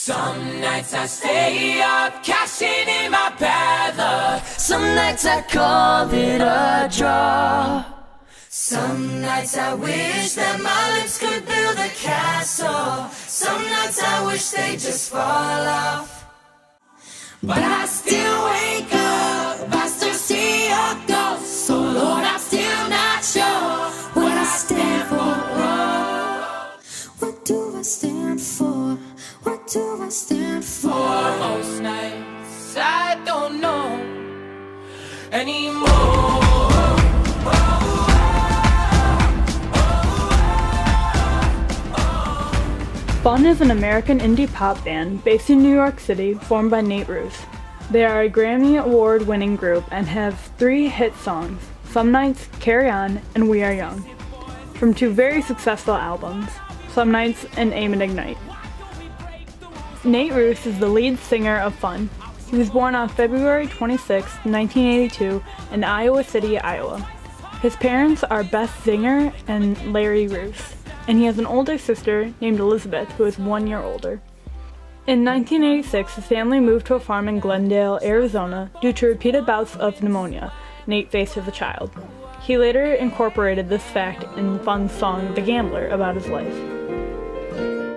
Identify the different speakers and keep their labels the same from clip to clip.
Speaker 1: Some nights I stay up, cashing in my bad luck. Some nights I call it a draw. Some nights I wish that my lips could build a castle. Some nights I wish they just fall off. But I still wake up, I still see your ghost. So Lord, I'm still not sure what I stand for. What do I stand for? What do I stand for? Most nights I don't know anymore.
Speaker 2: Fun is an American indie pop band based in New York City formed by Nate Ruess. They are a Grammy Award-winning group and have 3 hit songs, Some Nights, Carry On, and We Are Young, from 2 very successful albums, Some Nights and Aim and Ignite. Nate Ruess is the lead singer of Fun. He was born on February 26, 1982 in Iowa City, Iowa. His parents are Beth Zinger and Larry Ruess, and he has an older sister named Elizabeth who is 1 year older. In 1986, his family moved to a farm in Glendale, Arizona due to repeated bouts of pneumonia Nate faced as a child. He later incorporated this fact in Fun's song The Gambler about his life.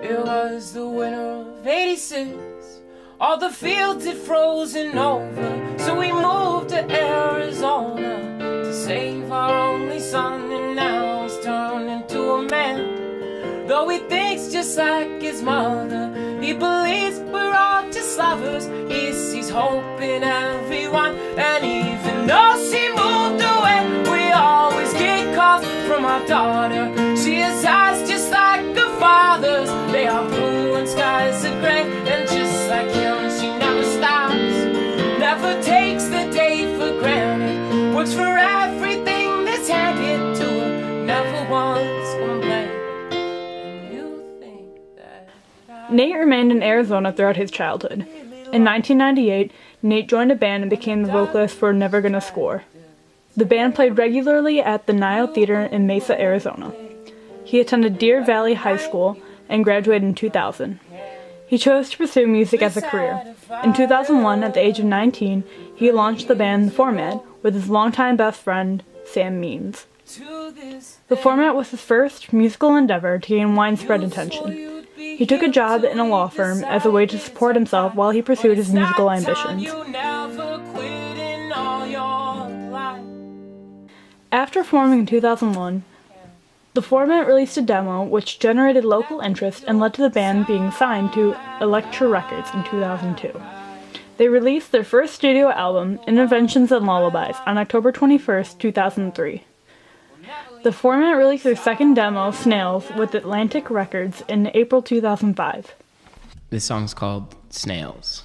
Speaker 1: It was the winter of '86. All the fields had frozen over, so we moved to Arizona to save our only son, and now he's turned into a man. Though he thinks just like his mother, he believes we're all just lovers. He sees hope in everyone, and even though she moved away, we always get calls from our daughter. She has eyes just like her father's. They are blue and skies are gray, and just like him, she never stops, never takes the day for granted, works for everything that's handed to her, never once complained.
Speaker 2: Nate remained in Arizona throughout his childhood. In 1998, Nate joined a band and became the vocalist for Never Gonna Score. The band played regularly at the Nile Theater in Mesa, Arizona. He attended Deer Valley High School and graduated in 2000. He chose to pursue music as a career. In 2001, at the age of 19, he launched the band The Format with his longtime best friend, Sam Means. The Format was his first musical endeavor to gain widespread attention. He took a job in a law firm as a way to support himself while he pursued his musical ambitions. After forming in 2001, The Format released a demo which generated local interest and led to the band being signed to Elektra Records in 2002. They released their first studio album, Interventions and Lullabies, on October 21, 2003. The Format released their second demo, Snails, with Atlantic Records in April 2005.
Speaker 3: This song's called Snails.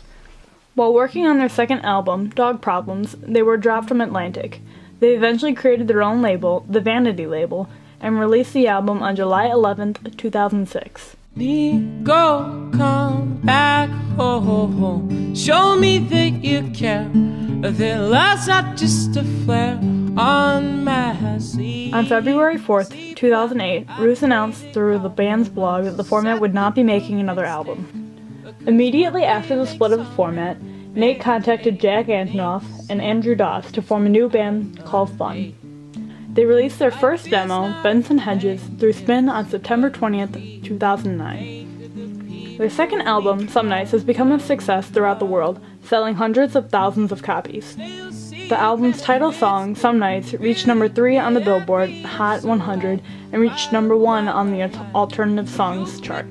Speaker 2: While working on their second album, Dog Problems, they were dropped from Atlantic. They eventually created their own label, the Vanity label, and released the album on July 11th, 2006.
Speaker 1: Go, come back home. Show me that you care. That love's not just a flare on my sleeve.
Speaker 2: On February 4th, 2008, Ruess announced through the band's blog that The Format would not be making another album. Immediately after the split of The Format, Nate contacted Jack Antonoff and Andrew Doss to form a new band called Fun. They released their first demo, Benson Hedges, through Spin on September 20th, 2009. Their second album, Some Nights, has become a success throughout the world, selling hundreds of thousands of copies. The album's title song, Some Nights, reached number 3 on the Billboard Hot 100 and reached number 1 on the Alternative Songs chart.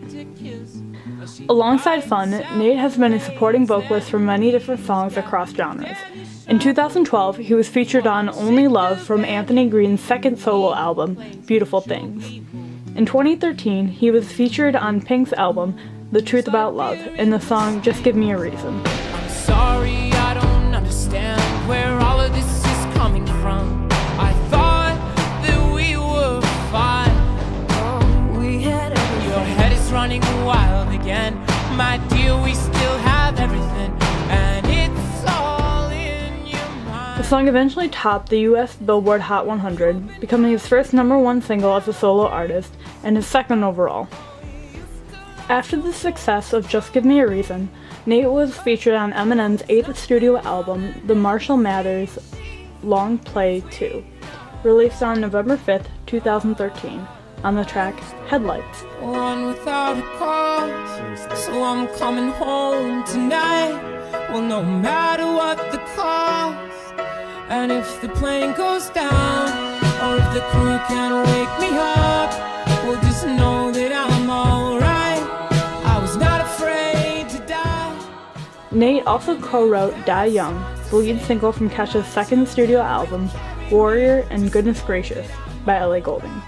Speaker 2: Alongside Fun, Nate has been a supporting vocalist for many different songs across genres. In 2012, he was featured on Only Love from Anthony Green's second solo album, Beautiful Things. In 2013, he was featured on Pink's album, The Truth About Love, in the song Just Give Me a Reason.
Speaker 1: I'm sorry, I don't understand where all of this is coming from. I thought that we were fine. Your head is running wild again. My dear, we still have everything, and it's all in your mind.
Speaker 2: The song eventually topped the US Billboard Hot 100, becoming his first number 1 single as a solo artist, and his second overall. After the success of Just Give Me a Reason, Nate was featured on Eminem's 8th studio album, The Marshall Mathers Long Play 2, released on November 5th, 2013, on the track Headlights.
Speaker 1: One without a cause, so I'm coming home tonight. Well, no matter what the cost, and if the plane goes down, or if the crew can't wake me up, well, just know that I'm alright. I was not afraid to die.
Speaker 2: Nate also co-wrote Die Young, the lead single from Kesha's second studio album, Warrior and Goodness Gracious, by Ellie Goulding.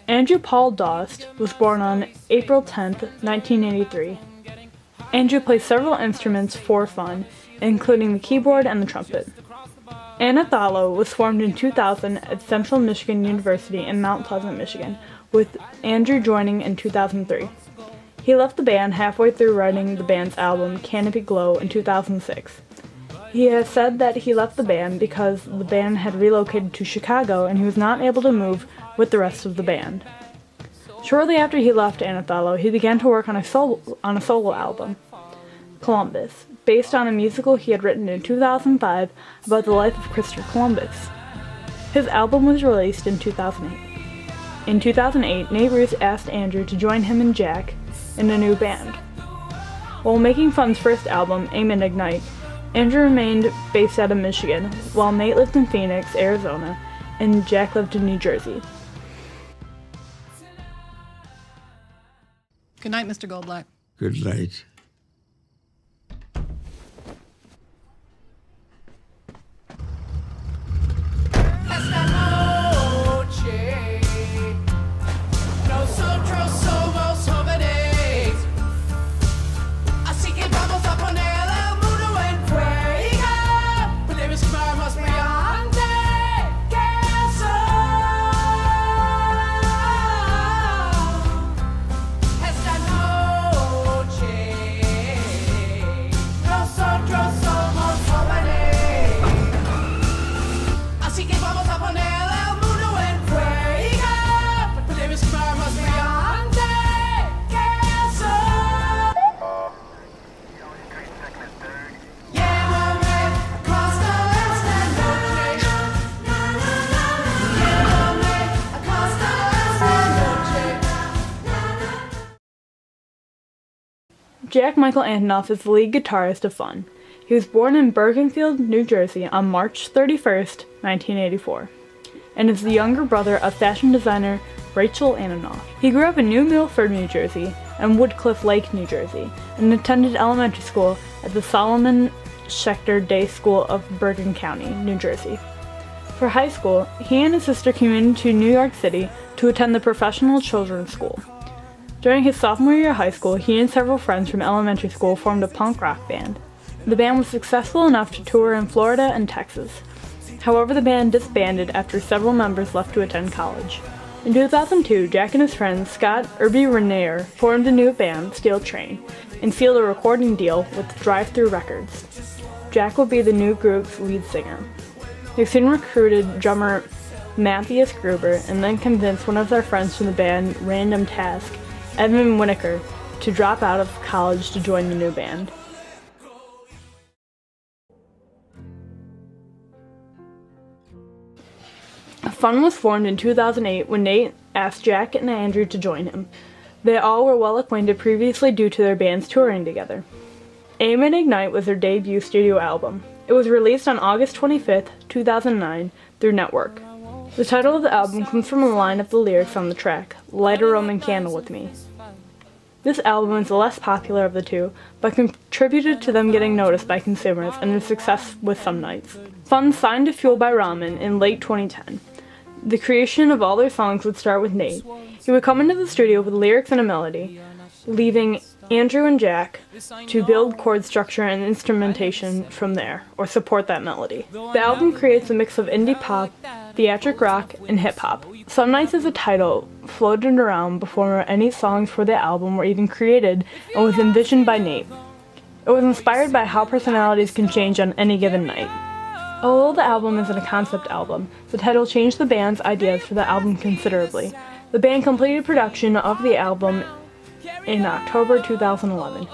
Speaker 2: Andrew Paul Dost was born on April 10, 1983. Andrew plays several instruments for fun, including the keyboard and the trumpet. Anathalo was formed in 2000 at Central Michigan University in Mount Pleasant, Michigan, with Andrew joining in 2003. He left the band halfway through writing the band's album Canopy Glow in 2006. He has said that he left the band because the band had relocated to Chicago and he was not able to move with the rest of the band. Shortly after he left Anathalo, he began to work on a solo album, Columbus, based on a musical he had written in 2005 about the life of Christopher Columbus. His album was released in 2008. In 2008, Nate Ruess asked Andrew to join him and Jack in a new band. While making Fun's first album, Aim and Ignite, Andrew remained based out of Michigan, while Nate lived in Phoenix, Arizona, and Jack lived in New Jersey.
Speaker 4: Good night, Mr. Goldblatt.
Speaker 5: Good night.
Speaker 2: Jack Michael Antonoff is the lead guitarist of Fun. He was born in Bergenfield, New Jersey on March 31st, 1984, and is the younger brother of fashion designer Rachel Antonoff. He grew up in New Milford, New Jersey, and Woodcliff Lake, New Jersey, and attended elementary school at the Solomon Schechter Day School of Bergen County, New Jersey. For high school, he and his sister came to New York City to attend the Professional Children's School. During his sophomore year of high school, he and several friends from elementary school formed a punk rock band. The band was successful enough to tour in Florida and Texas. However, the band disbanded after several members left to attend college. In 2002, Jack and his friend Scott Irby Renaer formed a new band, Steel Train, and sealed a recording deal with Drive-Thru Records. Jack will be the new group's lead singer. They soon recruited drummer Matthias Gruber and then convinced one of their friends from the band Random Task, Edmund Winokur, to drop out of college to join the new band. Fun was formed in 2008 when Nate asked Jack and Andrew to join him. They all were well acquainted previously due to their bands touring together. Aim and Ignite was their debut studio album. It was released on August 25th, 2009 through Network. The title of the album comes from a line of the lyrics on the track, Light a Roman Candle with Me. This album is the less popular of the two, but contributed to them getting noticed by consumers and their success with Some Nights. Fun signed to Fueled by Ramen in late 2010. The creation of all their songs would start with Nate. He would come into the studio with lyrics and a melody, leaving Andrew and Jack to build chord structure and instrumentation from there, or support that melody. The album creates a mix of indie pop, theatric rock, and hip-hop. Some Nights as a title floated around before any songs for the album were even created and was envisioned by Nate. It was inspired by how personalities can change on any given night. Although the album isn't a concept album, the title changed the band's ideas for the album considerably. The band completed production of the album in October 2011.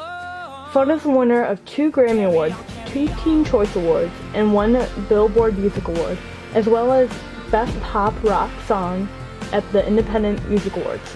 Speaker 2: Fun is the winner of 2 Grammy Awards, 2 Teen Choice Awards, and 1 Billboard Music Award, as well as Best Pop Rock Song at the Independent Music Awards.